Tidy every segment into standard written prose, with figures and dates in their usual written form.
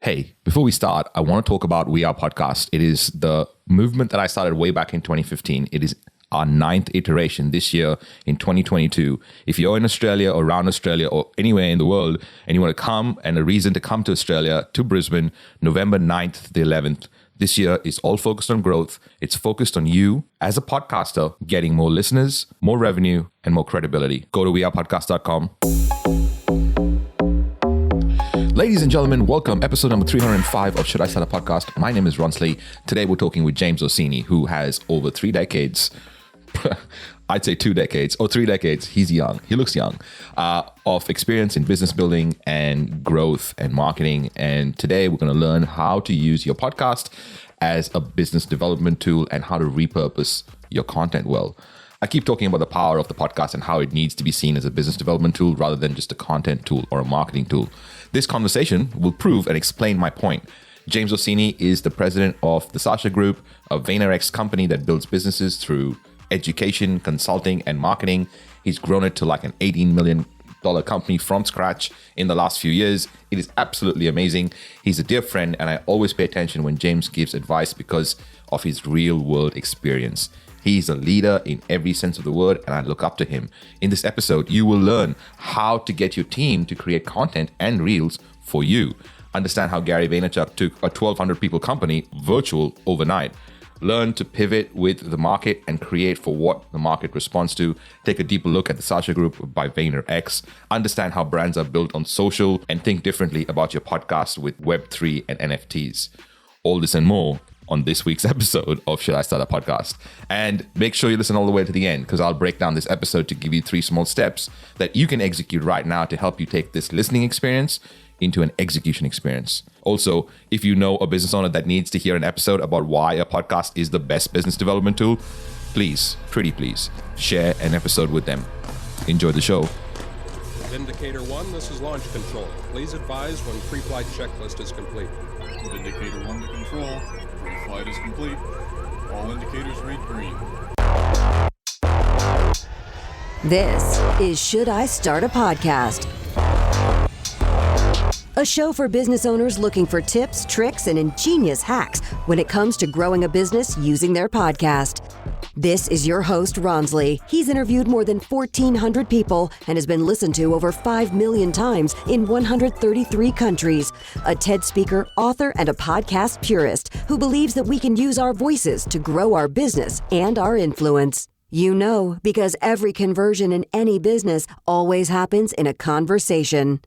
Hey, before we start, I want to talk about We Are Podcast. It is the movement that I started way back in 2015. It is our 9th iteration this year in 2022. If you're in Australia or around Australia or anywhere in the world and you want to come and a reason to come to Australia, to Brisbane, November 9th to the 11th, this year is all focused on growth. It's focused on you as a podcaster getting more listeners, more revenue, and more credibility. Go to wearepodcast.com. Ladies and gentlemen, welcome. Episode number 305 of Should I Start a Podcast? My name is Ronsley. Today we're talking with James Orsini, who has over 3 decades, I'd say 2 decades or 3 decades. He's young. He looks young, of experience in business building and growth and marketing. And today we're going to learn how to use your podcast as a business development tool and how to repurpose your content well. I keep talking about the power of the podcast and how it needs to be seen as a business development tool rather than just a content tool or a marketing tool. This conversation will prove and explain my point. James Orsini is the president of the Sasha Group, a VaynerX company that builds businesses through education, consulting, and marketing. He's grown it to like an $18 million company from scratch in the last few years. It is absolutely amazing. He's a dear friend, and I always pay attention when James gives advice because of his real world experience. He's a leader in every sense of the word, and I look up to him. In this episode, you will learn how to get your team to create content and reels for you. Understand how Gary Vaynerchuk took a 1,200 people company virtual overnight. Learn to pivot with the market and create for what the market responds to. Take a deeper look at the Sasha Group by VaynerX. Understand how brands are built on social and think differently about your podcast with Web3 and NFTs. All this and more on this week's episode of Should I Start a Podcast? And make sure you listen all the way to the end because I'll break down this episode to give you 3 small steps that you can execute right now to help you take this listening experience into an execution experience. Also, if you know a business owner that needs to hear an episode about why a podcast is the best business development tool, please, pretty please, share an episode with them. Enjoy the show. Indicator 1, this is launch control. Please advise when pre-flight checklist is complete. Indicator 1 to control. Pre-flight is complete. All indicators read green. This is Should I Start a Podcast? A show for business owners looking for tips, tricks, and ingenious hacks when it comes to growing a business using their podcast. This is your host, Ronsley. He's interviewed more than 1,400 people and has been listened to over 5 million times in 133 countries. A TED speaker, author, and a podcast purist who believes that we can use our voices to grow our business and our influence. You know, because every conversion in any business always happens in a conversation.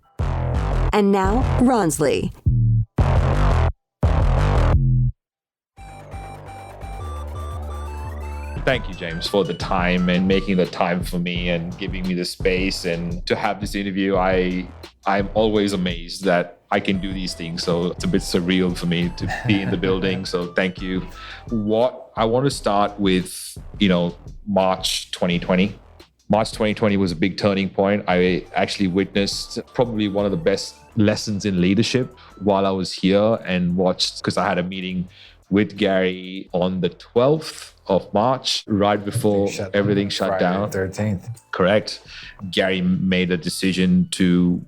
And now, Ronsley. Thank you, James, for the time and making the time for me and giving me the space and to have this interview. I'm always amazed that I can do these things. So it's a bit surreal for me to be in the building. So thank you. What I want to start with, March 2020. March 2020 was a big turning point. I actually witnessed probably one of the best lessons in leadership while I was here and watched, because I had a meeting with Gary on the 12th of March, right before everything shut down. 13th. Correct. Gary made a decision to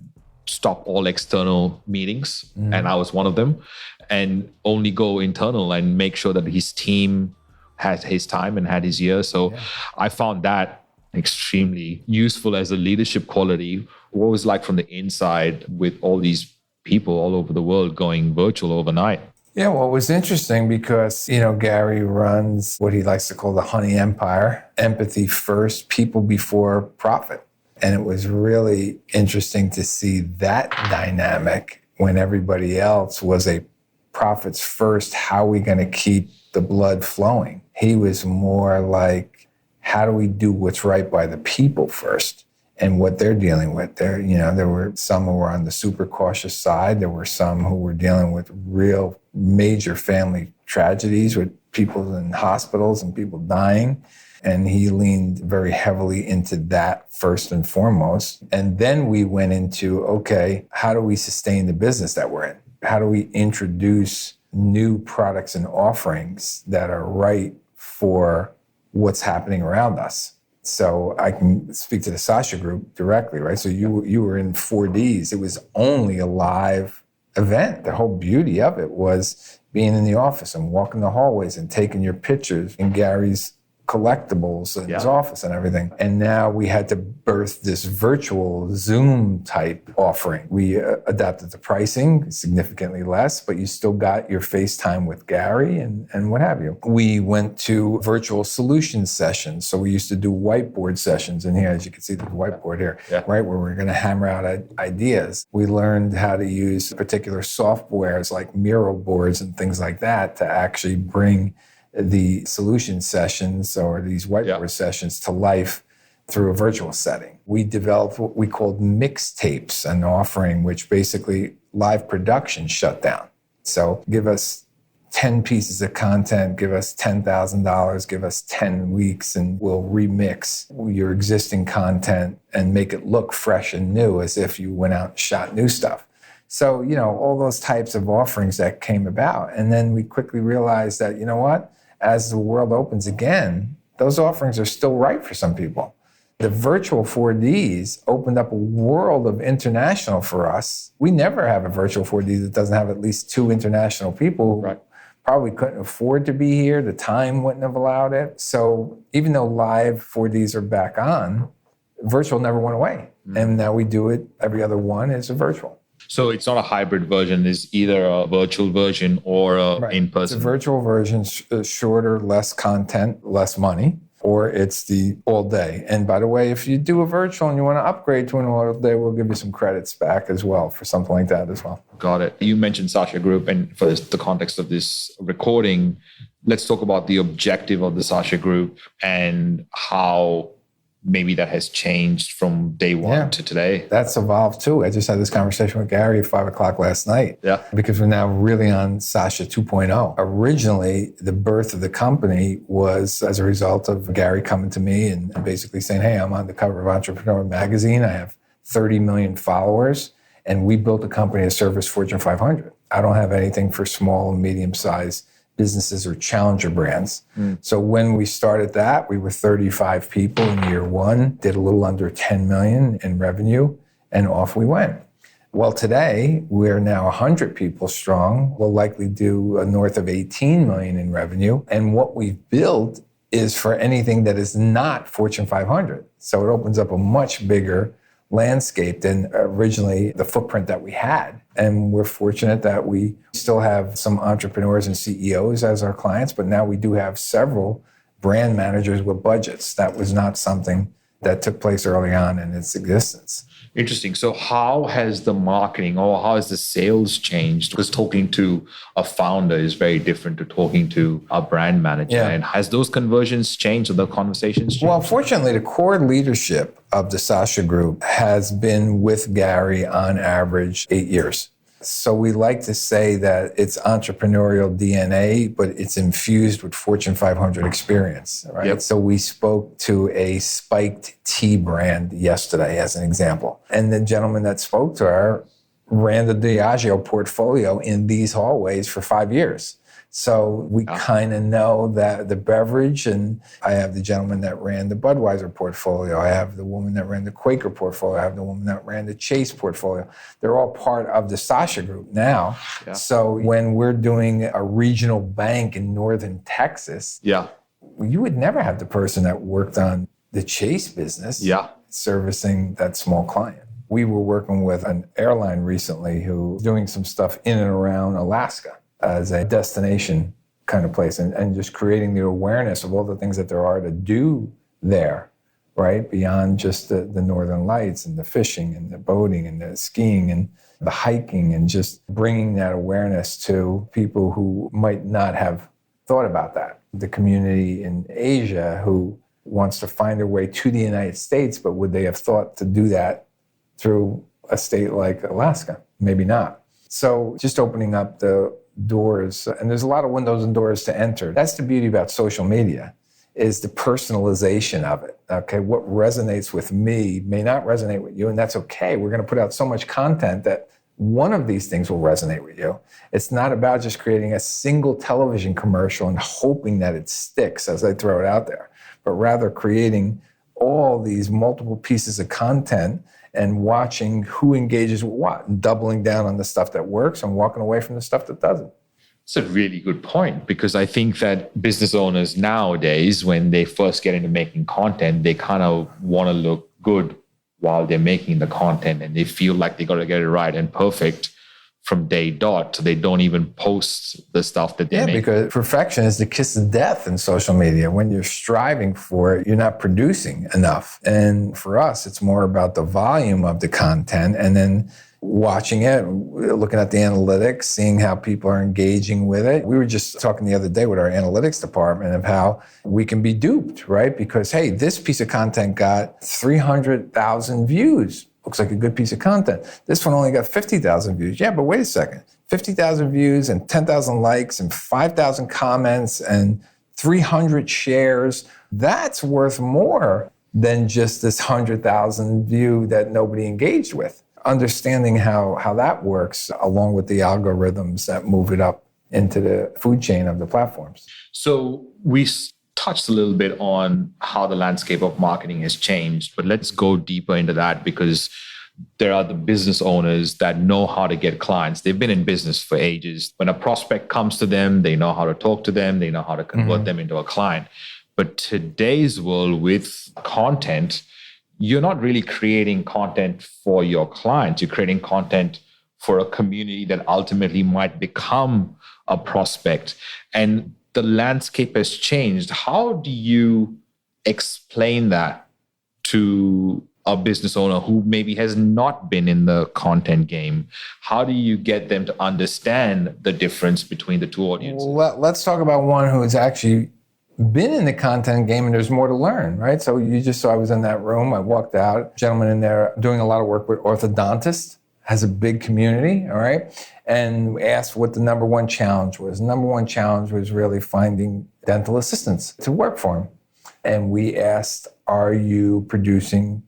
stop all external meetings, and I was one of them, and only go internal and make sure that his team had his time and had his year. So I found that extremely useful as a leadership quality. What was it like from the inside with all these people all over the world going virtual overnight? Yeah, well, it was interesting because, Gary runs what he likes to call the honey empire, empathy first, people before profit. And it was really interesting to see that dynamic when everybody else was a profits first, how are we going to keep the blood flowing? He was more like, how do we do what's right by the people first and what they're dealing with? There were some who were on the super cautious side. There were some who were dealing with real major family tragedies with people in hospitals and people dying. And he leaned very heavily into that first and foremost. And then we went into, okay, how do we sustain the business that we're in? How do we introduce new products and offerings that are right for what's happening around us? So I can speak to the Sasha Group directly, right? So you were in 4Ds. It was only a live event. The whole beauty of it was being in the office and walking the hallways and taking your pictures in Gary's collectibles in his office and everything. And now we had to birth this virtual Zoom type offering. We adapted the pricing significantly less, but you still got your FaceTime with Gary and what have you. We went to virtual solution sessions. So we used to do whiteboard sessions in here, as you can see the whiteboard here, right, where we're going to hammer out ideas. We learned how to use particular softwares like Miro boards and things like that to actually bring the solution sessions or these whiteboard sessions to life through a virtual setting. We developed what we called mixtapes, an offering which basically live production shut down. So give us 10 pieces of content, give us $10,000, give us 10 weeks, and we'll remix your existing content and make it look fresh and new as if you went out and shot new stuff. So, all those types of offerings that came about. And then we quickly realized that, as the world opens again, those offerings are still right for some people. The virtual 4Ds opened up a world of international for us. We never have a virtual 4D that doesn't have at least 2 international people who probably couldn't afford to be here. The time wouldn't have allowed it. So even though live 4Ds are back on, virtual never went away. And now we do it, every other one is a virtual. So it's not a hybrid version. It's either a virtual version or in-person. It's a virtual version, shorter, less content, less money, or it's the all day. And by the way, if you do a virtual and you want to upgrade to an all day, we'll give you some credits back as well for something like that as well. Got it. You mentioned Sasha Group, and for the context of this recording, let's talk about the objective of the Sasha Group and how maybe that has changed from day one to today. That's evolved too. I just had this conversation with Gary at 5 o'clock last night. Because we're now really on Sasha 2.0. Originally, the birth of the company was as a result of Gary coming to me and basically saying, hey, I'm on the cover of Entrepreneur Magazine. I have 30 million followers, and we built a company to service Fortune 500. I don't have anything for small and medium-sized businesses or challenger brands. So when we started that, we were 35 people in year one, did a little under 10 million in revenue, and off we went. Well, today, we're now 100 people strong. We'll likely do north of 18 million in revenue. And what we've built is for anything that is not Fortune 500. So it opens up a much bigger landscape than originally the footprint that we had. And we're fortunate that we still have some entrepreneurs and CEOs as our clients, but now we do have several brand managers with budgets. That was not something that took place early on in its existence. Interesting. So how has the marketing or how has the sales changed? Because talking to a founder is very different to talking to a brand manager. And has those conversions changed or the conversations changed? Well, fortunately, the core leadership of the Sasha Group has been with Gary on average 8 years. So we like to say that it's entrepreneurial DNA, but it's infused with Fortune 500 experience, right? So we spoke to a spiked tea brand yesterday as an example. And the gentleman that spoke to her ran the Diageo portfolio in these hallways for 5 years. So we kind of know that the beverage, and I have the gentleman that ran the Budweiser portfolio. I have the woman that ran the Quaker portfolio. I have the woman that ran the Chase portfolio. They're all part of the Sasha Group now. So when we're doing a regional bank in northern Texas, you would never have the person that worked on the Chase business servicing that small client. We were working with an airline recently who was doing some stuff in and around Alaska as a destination kind of place, and just creating the awareness of all the things that there are to do there, right? Beyond just the northern lights and the fishing and the boating and the skiing and the hiking, and just bringing that awareness to people who might not have thought about that. The community in Asia who wants to find their way to the United States, but would they have thought to do that through a state like Alaska? Maybe not. So just opening up the doors, and there's a lot of windows and doors to enter. That's the beauty about social media, is the personalization of it. Okay, what resonates with me may not resonate with you, and that's okay. We're going to put out so much content that one of these things will resonate with you. It's not about just creating a single television commercial and hoping that it sticks as I throw it out there, but rather creating all these multiple pieces of content and watching who engages with what and doubling down on the stuff that works and walking away from the stuff that doesn't. It's a really good point, because I think that business owners nowadays, when they first get into making content, they kind of want to look good while they're making the content, and they feel like they got to get it right and perfect from day dot. So they don't even post the stuff that they make. Because perfection is the kiss of death in social media. When you're striving for it, you're not producing enough. And for us, it's more about the volume of the content and then watching it, looking at the analytics, seeing how people are engaging with it. We were just talking the other day with our analytics department of how we can be duped, right? Because, hey, this piece of content got 300,000 views. Looks like a good piece of content. This one only got 50,000 views. Yeah, but wait a second. 50,000 views and 10,000 likes and 5,000 comments and 300 shares. That's worth more than just this 100,000 view that nobody engaged with. Understanding how that works along with the algorithms that move it up into the food chain of the platforms. So we touched a little bit on how the landscape of marketing has changed, but let's go deeper into that, because there are the business owners that know how to get clients. They've been in business for ages. When a prospect comes to them, they know how to talk to them. They know how to convert them into a client. But today's world with content, you're not really creating content for your clients. You're creating content for a community that ultimately might become a prospect. And the landscape has changed. How do you explain that to a business owner who maybe has not been in the content game? How do you get them to understand the difference between the two audiences? Well, let's talk about one who has actually been in the content game, and there's more to learn, right? So you just saw I was in that room. I walked out, gentleman in there doing a lot of work with orthodontists, has a big community, all right? And we asked what the number one challenge was. Number one challenge was really finding dental assistants to work for him. And we asked, are you producing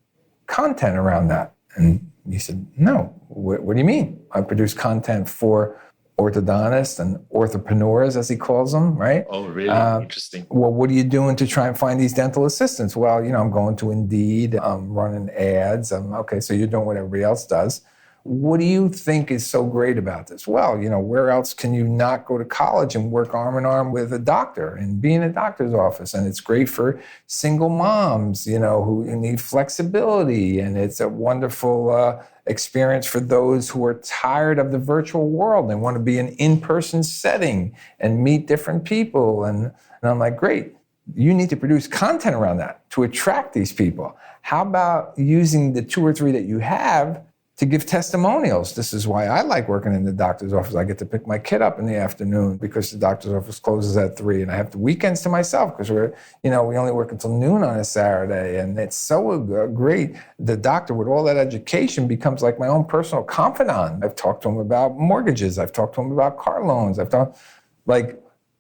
content around that? And he said, no. What do you mean? I produce content for orthodontists and orthopreneurs, as he calls them, right? Oh, really? Interesting. Well, what are you doing to try and find these dental assistants? Well, I'm going to Indeed, I'm running ads. Okay, so you're doing what everybody else does. What do you think is so great about this? Well, where else can you not go to college and work arm in arm with a doctor and be in a doctor's office? And it's great for single moms, who need flexibility. And it's a wonderful experience for those who are tired of the virtual world and want to be in in-person setting and meet different people. And I'm like, great. You need to produce content around that to attract these people. How about using the 2 or 3 that you have to give testimonials? This is why I like working in the doctor's office. I get to pick my kid up in the afternoon because the doctor's office closes at 3, and I have the weekends to myself because we only work until noon on a Saturday, and it's so great. The doctor with all that education becomes like my own personal confidant. I've talked to him about mortgages. I've talked to him about car loans.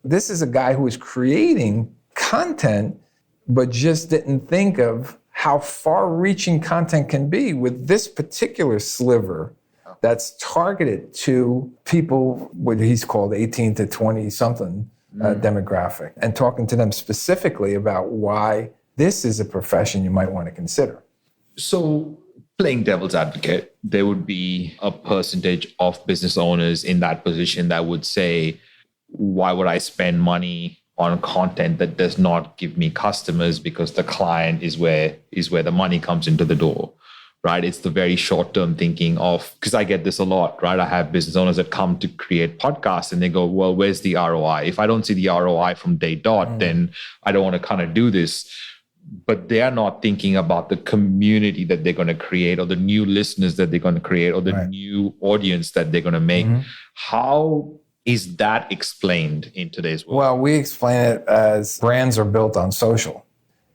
This is a guy who is creating content, but just didn't think of how far-reaching content can be with this particular sliver that's targeted to people, what he's called 18 to 20-something demographic, and talking to them specifically about why this is a profession you might want to consider. So playing devil's advocate, there would be a percentage of business owners in that position that would say, why would I spend money on content that does not give me customers, because the client is where the money comes into the door, right? It's the very short-term thinking of, because I get this a lot, right? I have business owners that come to create podcasts and they go, well, where's the ROI? If I don't see the ROI from day dot, then I don't want to kind of do this. But they are not thinking about the community that they're going to create, or the new listeners that they're going to create, or the new audience that they're going to make. How is that explained in today's world? Well, we explain it as brands are built on social,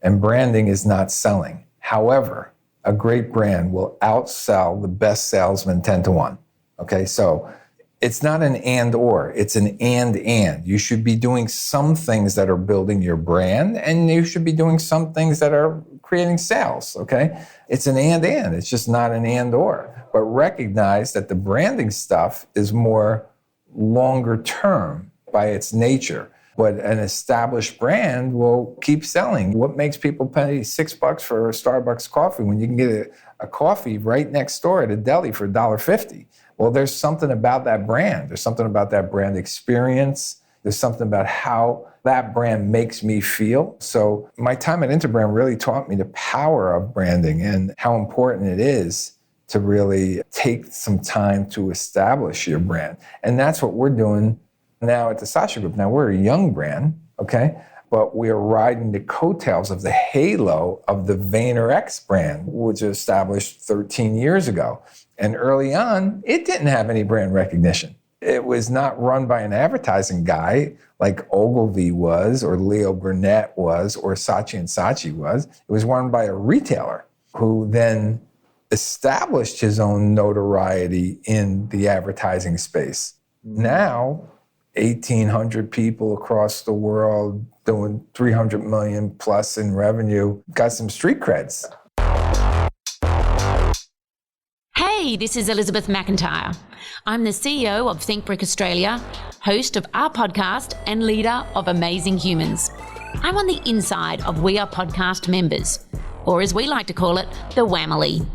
and branding is not selling. However, a great brand will outsell the best salesman 10 to 1. Okay, so it's not an and or, it's an and. You should be doing some things that are building your brand, and you should be doing some things that are creating sales, okay? It's an and. It's just not an and or. But recognize that the branding stuff is more longer term by its nature. But an established brand will keep selling. What makes people pay $6 for a Starbucks coffee when you can get a coffee right next door at a deli for $1.50? Well, there's something about that brand. There's something about that brand experience. There's something about how that brand makes me feel. So my time at Interbrand really taught me the power of branding and how important it is to really take some time to establish your brand. And that's what we're doing now at the Sasha Group. Now, we're a young brand, okay? But we are riding the coattails of the halo of the VaynerX brand, which was established 13 years ago. And early on, it didn't have any brand recognition. It was not run by an advertising guy like Ogilvy was, or Leo Burnett was, or Saatchi & Saatchi was. It was run by a retailer who then established his own notoriety in the advertising space. Now, 1,800 people across the world doing 300 million plus in revenue, got some street creds. Hey, this is Elizabeth McIntyre. I'm the CEO of Think Brick Australia, host of our podcast, and leader of Amazing Humans. I'm on the inside of We Are Podcast members, or as we like to call it, the Whamily.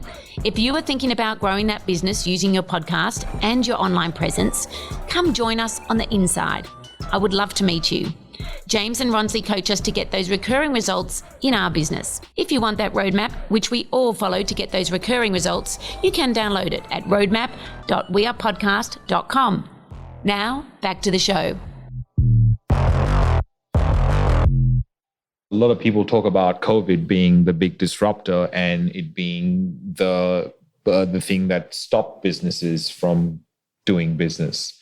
If you are thinking about growing that business using your podcast and your online presence, come join us on the inside. I would love to meet you. James and Ronsley coach us to get those recurring results in our business. If you want that roadmap, which we all follow to get those recurring results, you can download it at roadmap.wearepodcast.com. Now, back to the show. A lot of people talk about COVID being the big disruptor and it being the thing that stopped businesses from doing business.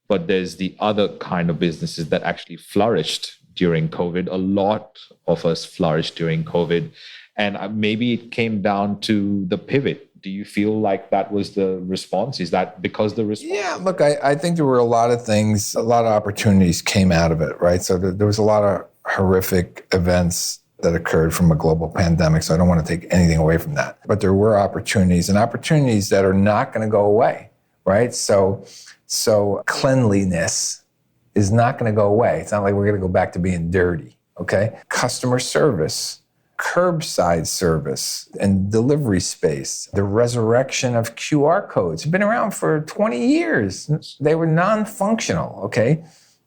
But there's the other kind of businesses that actually flourished during COVID. A lot of us flourished during COVID. And maybe it came down to the pivot. Do you feel like that was the response? Is that because the response? Yeah, look, I think there were a lot of things, a lot of opportunities came out of it, right? So there was a lot of horrific events that occurred from a global pandemic. So I don't want to take anything away from that. But there were opportunities, and opportunities that are not going to go away, right? So cleanliness is not going to go away. It's not like we're going to go back to being dirty, okay? Customer service, curbside service, and delivery space. The resurrection of QR codes have been around for 20 years. They were non-functional, okay?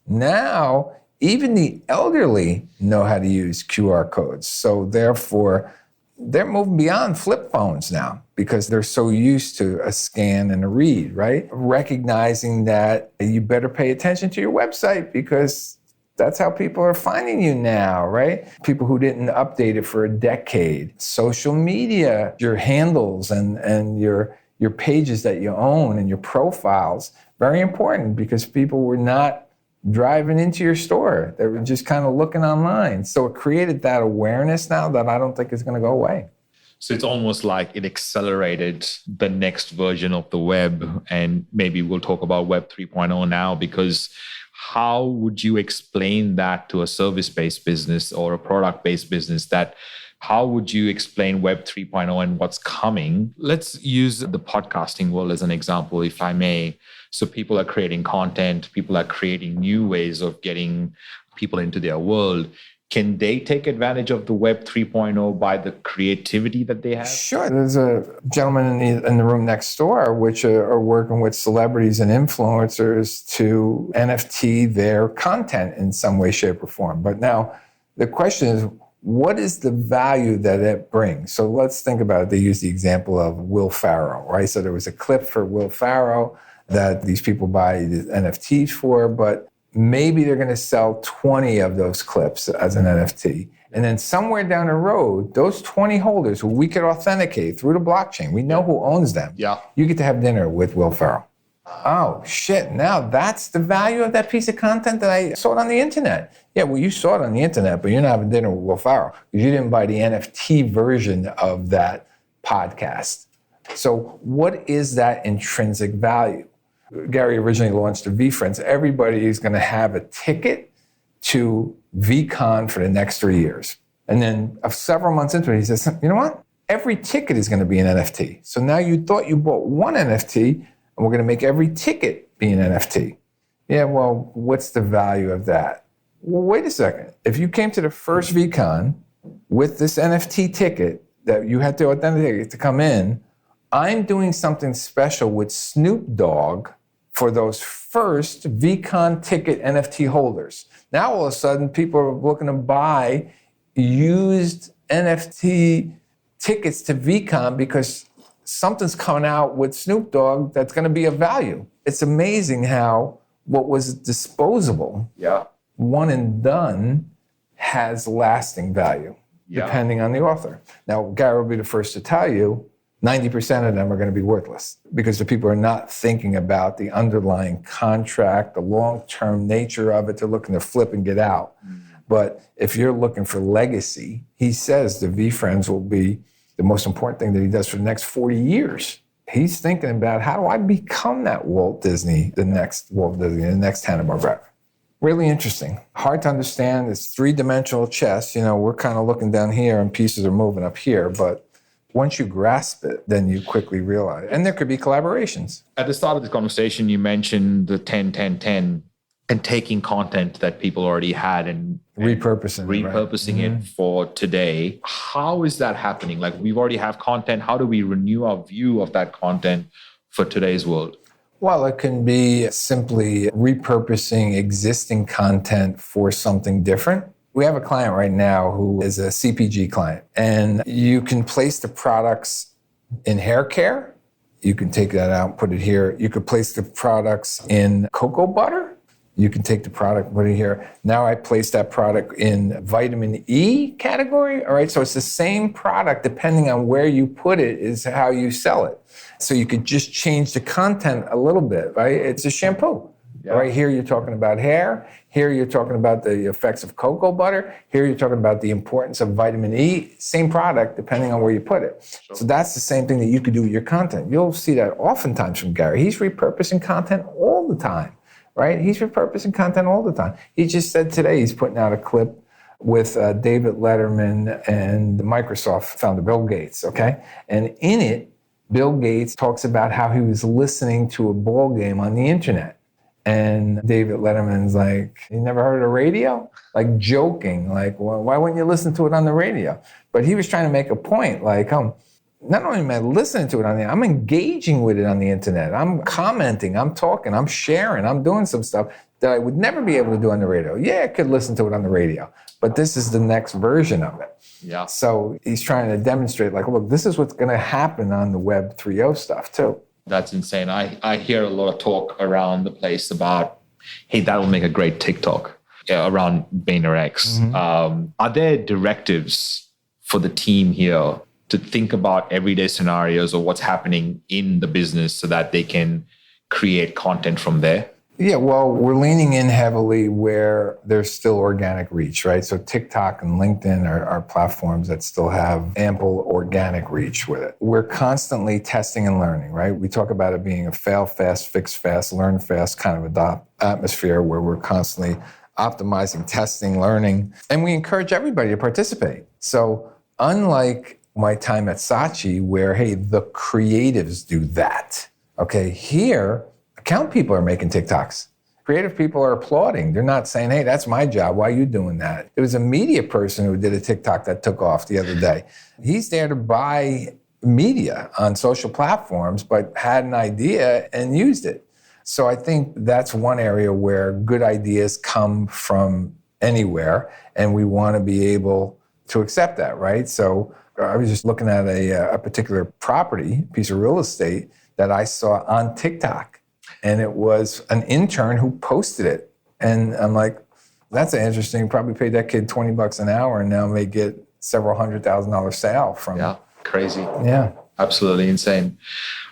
Now, even the elderly know how to use QR codes. So therefore, they're moving beyond flip phones now because they're so used to a scan and a read, right? Recognizing that you better pay attention to your website because that's how people are finding you now, right? People who didn't update it for a decade. Social media, your handles and your pages that you own and your profiles, very important because people were not driving into your store. They were just kind of looking online. So it created that awareness now that I don't think is going to go away. So it's almost like it accelerated the next version of the web. And maybe we'll talk about Web 3.0 now, because how would you explain that to a service-based business or a product-based business? That how would you explain Web 3.0 and what's coming? Let's use the podcasting world as an example, if I may. So people are creating content, people are creating new ways of getting people into their world. Can they take advantage of the Web 3.0 by the creativity that they have? Sure. There's a gentleman in the room next door, which are working with celebrities and influencers to NFT their content in some way, shape, or form. But now the question is, what is the value that it brings? So let's think about it. They use the example of Will Ferrell, right? So there was a clip for Will Ferrell that these people buy the NFTs for, but maybe they're going to sell 20 of those clips as an NFT. And then somewhere down the road, those 20 holders who we could authenticate through the blockchain, we know who owns them. Yeah. You get to have dinner with Will Ferrell. Oh, shit. Now that's the value of that piece of content that I saw it on the internet. Yeah, well, you saw it on the internet, but you're not having dinner with Will Ferrell because you didn't buy the NFT version of that podcast. So what is that intrinsic value? Gary originally launched the V Friends. Everybody is going to have a ticket to VCon for the next 3 years. And then several months into it, he says, you know what? Every ticket is going to be an NFT. So now you thought you bought one NFT, and we're going to make every ticket be an NFT. Yeah, well, what's the value of that? well, wait a second. If you came to the first VCon with this NFT ticket that you had to authenticate to come in, I'm doing something special with Snoop Dogg for those first VCon ticket NFT holders. Now all of a sudden, people are looking to buy used NFT tickets to VCon because something's coming out with Snoop Dogg that's going to be of value. It's amazing how what was disposable, one and done, has lasting value, depending on the author. Now, Gary will be the first to tell you, 90% of them are going to be worthless because the people are not thinking about the underlying contract, the long-term nature of it. They're looking to flip and get out. But if you're looking for legacy, he says the V-Friends will be the most important thing that he does for the next 40 years. He's thinking about, how do I become that Walt Disney, the next Walt Disney, the next Hanna-Barbera? Really interesting. Hard to understand. It's three-dimensional chess. You know, we're kind of looking down here and pieces are moving up here, but once you grasp it, then you quickly realize. And there could be collaborations. At the start of this conversation, you mentioned the 10-10-10 and taking content that people already had and repurposing it for today. How is that happening? Like, we already have content. How do we renew our view of that content for today's world? Well, it can be simply repurposing existing content for something different. We have a client right now who is a CPG client, and you can place the products in hair care. You can take that out and put it here. You could place the products in cocoa butter. You can take the product and put it here. Now I place that product in vitamin E category. All right, so it's the same product depending on where you put it is how you sell it. So you could just change the content a little bit, right? It's a shampoo. Yeah. Right here, you're talking about hair. Here, you're talking about the effects of cocoa butter. Here, you're talking about the importance of vitamin E. Same product, depending on where you put it. Sure. So that's the same thing that you could do with your content. You'll see that oftentimes from Gary. He's repurposing content all the time, right? He's repurposing content all the time. He just said today he's putting out a clip with David Letterman and Microsoft founder Bill Gates, okay? And in it, Bill Gates talks about how he was listening to a ball game on the internet. And David Letterman's like, you never heard of the radio? Like joking, like, well, why wouldn't you listen to it on the radio? But he was trying to make a point, like, not only am I listening to it on the internet, I'm engaging with it on the internet. I'm commenting, I'm talking, I'm sharing, I'm doing some stuff that I would never be able to do on the radio. Yeah, I could listen to it on the radio, but this is the next version of it. Yeah. So he's trying to demonstrate, like, look, this is what's going to happen on the Web 3.0 stuff too. That's insane. I hear a lot of talk around the place about, hey, that'll make a great TikTok around VaynerX. Mm-hmm. Are there directives for the team here to think about everyday scenarios or what's happening in the business so that they can create content from there? Yeah, well, we're leaning in heavily where there's still organic reach, right? So TikTok and LinkedIn are platforms that still have ample organic reach with it. We're constantly testing and learning, right? We talk about it being a fail fast, fix fast, learn fast kind of atmosphere where we're constantly optimizing, testing, learning, and we encourage everybody to participate. So unlike my time at Saatchi where, hey, the creatives do that, okay, here, account people are making TikToks. Creative people are applauding. They're not saying, hey, that's my job. Why are you doing that? There was a media person who did a TikTok that took off the other day. He's there to buy media on social platforms, but had an idea and used it. So I think that's one area where good ideas come from anywhere, and we want to be able to accept that, right? So I was just looking at a particular property, piece of real estate that I saw on TikTok. And it was an intern who posted it. And I'm like, that's interesting. Probably paid that kid $20 an hour and now may get several $100,000 sale from it. Yeah, crazy. Yeah. Absolutely insane.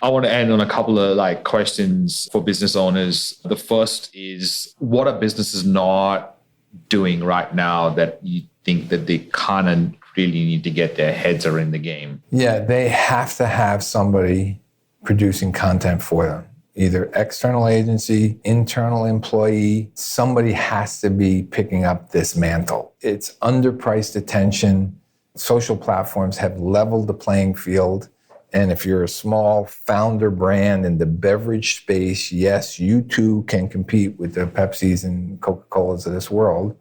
I want to end on a couple of questions for business owners. The first is, what are businesses not doing right now that you think that they kind of really need to get their heads around the game? Yeah, they have to have somebody producing content for them. Either external agency, internal employee, somebody has to be picking up this mantle. It's underpriced attention. Social platforms have leveled the playing field. And if you're a small founder brand in the beverage space, yes, you too can compete with the Pepsis and Coca-Colas of this world.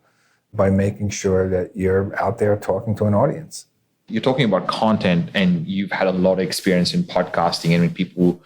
by making sure that you're out there talking to an audience. You're talking about content, and you've had a lot of experience in podcasting. And when people,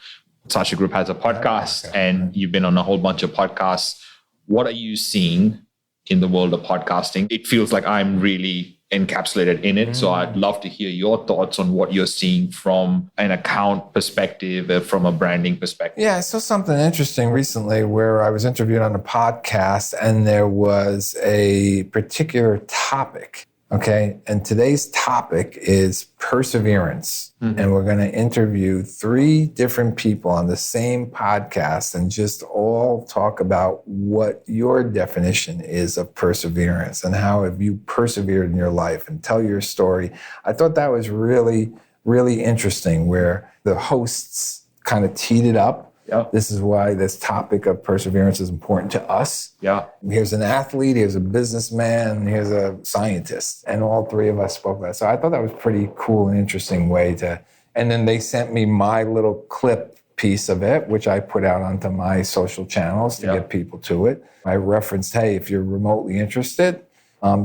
Sasha Group has a podcast, and you've been on a whole bunch of podcasts. What are you seeing in the world of podcasting? It feels like I'm really encapsulated in it. So I'd love to hear your thoughts on what you're seeing from an account perspective, from a branding perspective. Yeah, I saw something interesting recently where I was interviewed on a podcast and there was a particular topic. Okay. And today's topic is perseverance. And we're going to interview 3 different people on the same podcast and just all talk about what your definition is of perseverance and how have you persevered in your life and tell your story. I thought that was really, really interesting where the hosts kind of teed it up. Yeah. This is why this topic of perseverance is important to us. Yeah. Here's an athlete, here's a businessman, here's a scientist. And all 3 of us spoke about it. So I thought that was pretty cool and interesting way to, and then they sent me my little clip piece of it, which I put out onto my social channels to get people to it. I referenced, hey, if you're remotely interested,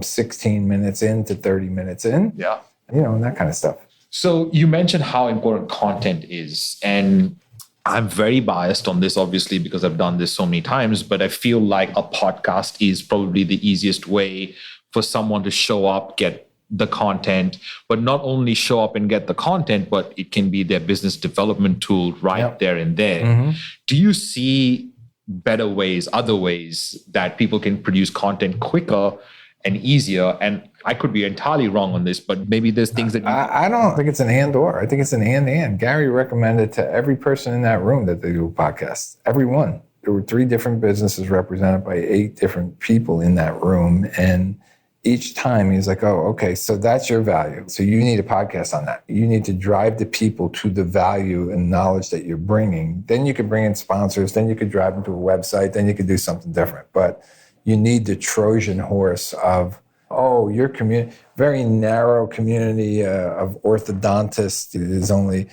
16 minutes in to 30 minutes in. Yeah. And that kind of stuff. So you mentioned how important content is, and I'm very biased on this, obviously, because I've done this so many times, but I feel like a podcast is probably the easiest way for someone to show up, get the content, but not only show up and get the content, but it can be their business development tool right there and there. Do you see better ways, other ways that people can produce content quicker and easier? And I could be entirely wrong on this, but maybe there's things that... I don't think it's an and/or. I think it's an and. Gary recommended to every person in that room that they do a podcast. Everyone. There were 3 different businesses represented by 8 different people in that room. And each time he's like, oh, okay, so that's your value. So you need a podcast on that. You need to drive the people to the value and knowledge that you're bringing. Then you could bring in sponsors. Then you could drive them to a website. Then you could do something different. But you need the Trojan horse of, oh, your community, very narrow community of orthodontists is only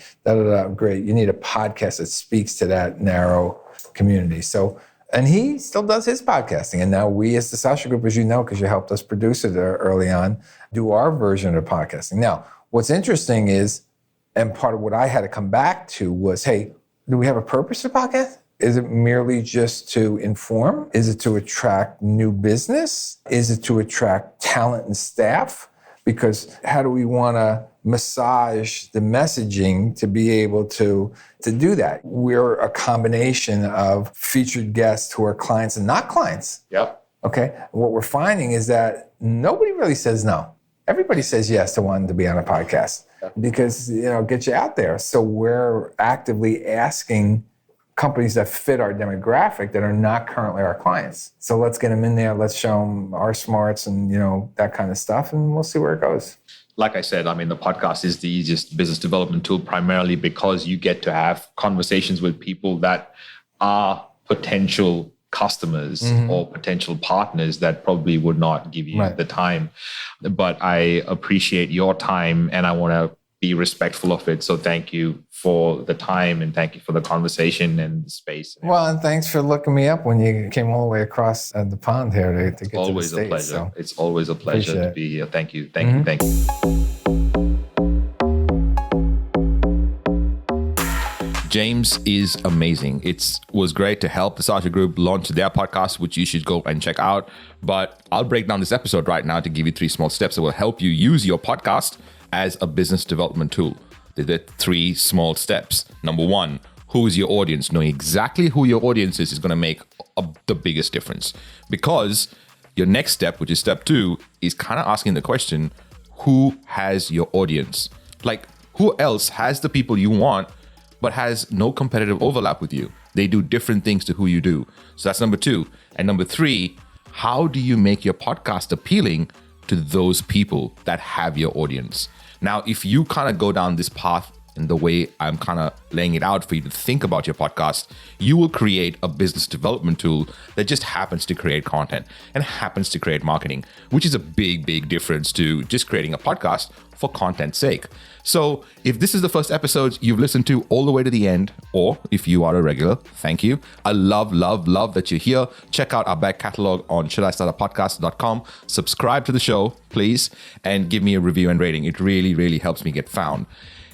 great. You need a podcast that speaks to that narrow community. So, and he still does his podcasting. And now we as the Sasha Group, as you know, because you helped us produce it early on, do our version of podcasting. Now, what's interesting is, and part of what I had to come back to was, hey, do we have a purpose to podcast? Is it merely just to inform? Is it to attract new business? Is it to attract talent and staff? Because how do we want to massage the messaging to be able to do that? We're a combination of featured guests who are clients and not clients. Yep. Okay. What we're finding is that nobody really says no. Everybody says yes to wanting to be on a podcast because, get you out there. So we're actively asking companies that fit our demographic that are not currently our clients. So let's get them in there. Let's show them our smarts and, that kind of stuff. And we'll see where it goes. Like I said, the podcast is the easiest business development tool primarily because you get to have conversations with people that are potential customers or potential partners that probably would not give you the time. But I appreciate your time and I want to be respectful of it. So thank you for the time and thank you for the conversation and the space. Well, and thanks for looking me up when you came all the way across the pond here to get to the States. Always a pleasure. So it's always a pleasure to be here. Thank you. Thank you. James is amazing. It was great to help the Sasha Group launch their podcast, which you should go and check out. But I'll break down this episode right now to give you 3 small steps that will help you use your podcast as a business development tool. There are 3 small steps. Number 1, who is your audience? Knowing exactly who your audience is going to make the biggest difference. Because your next step, which is step 2, is kind of asking the question, who has your audience? Like, who else has the people you want, but has no competitive overlap with you? They do different things to who you do. So that's number 2. And number 3, how do you make your podcast appealing to those people that have your audience? Now, if you kind of go down this path and the way I'm kind of laying it out for you to think about your podcast, you will create a business development tool that just happens to create content and happens to create marketing, which is a big, big difference to just creating a podcast for content's sake. So if this is the first episode you've listened to all the way to the end, or if you are a regular, thank you. I love that you're here. Check out our back catalog on shouldistartapodcast.com. Subscribe to the show, please, and give me a review and rating. It really, really helps me get found.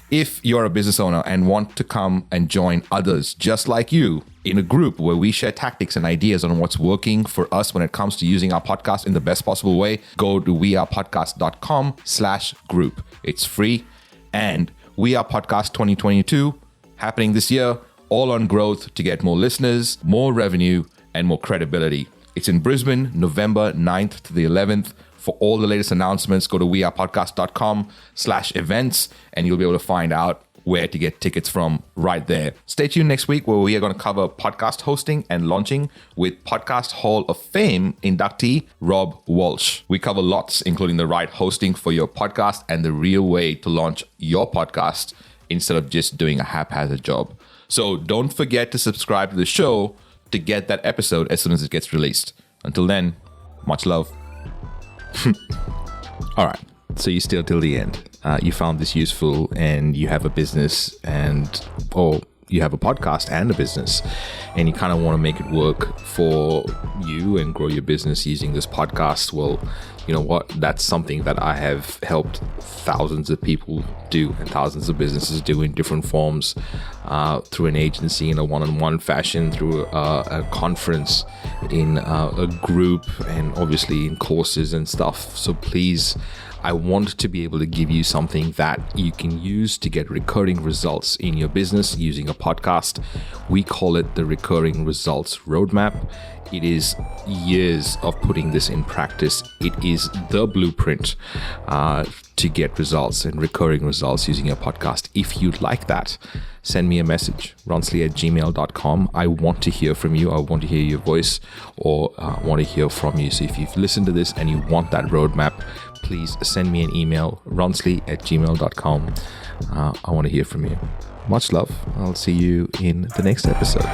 If you're a business owner and want to come and join others just like you in a group where we share tactics and ideas on what's working for us when it comes to using our podcast in the best possible way, go to wearepodcast.com/group. It's free. And We Are Podcast 2022 happening this year, all on growth to get more listeners, more revenue, and more credibility. It's in Brisbane, November 9th to the 11th. For all the latest announcements, go to wearepodcast.com/events and you'll be able to find out where to get tickets from right there. Stay tuned next week where we are going to cover podcast hosting and launching with Podcast Hall of Fame inductee Rob Walsh. We cover lots, including the right hosting for your podcast and the real way to launch your podcast instead of just doing a haphazard job. So don't forget to subscribe to the show to get that episode as soon as it gets released. Until then, much love. All right, so you still till the end. You found this useful and you have a business or you have a podcast and a business and you kind of want to make it work for you and grow your business using this podcast. Well, you know what? That's something that I have helped thousands of people do and thousands of businesses do in different forms, through an agency in a one-on-one fashion, through a conference, in a group, and obviously in courses and stuff. So please, I want to be able to give you something that you can use to get recurring results in your business using a podcast. We call it the Recurring Results Roadmap. It is years of putting this in practice. It is the blueprint to get results and recurring results using a podcast. If you'd like that, send me a message, ronsley@gmail.com. I want to hear from you. I want to hear your voice, or want to hear from you. So if you've listened to this and you want that roadmap, please send me an email, ronsley@gmail.com. I want to hear from you. Much love. I'll see you in the next episode.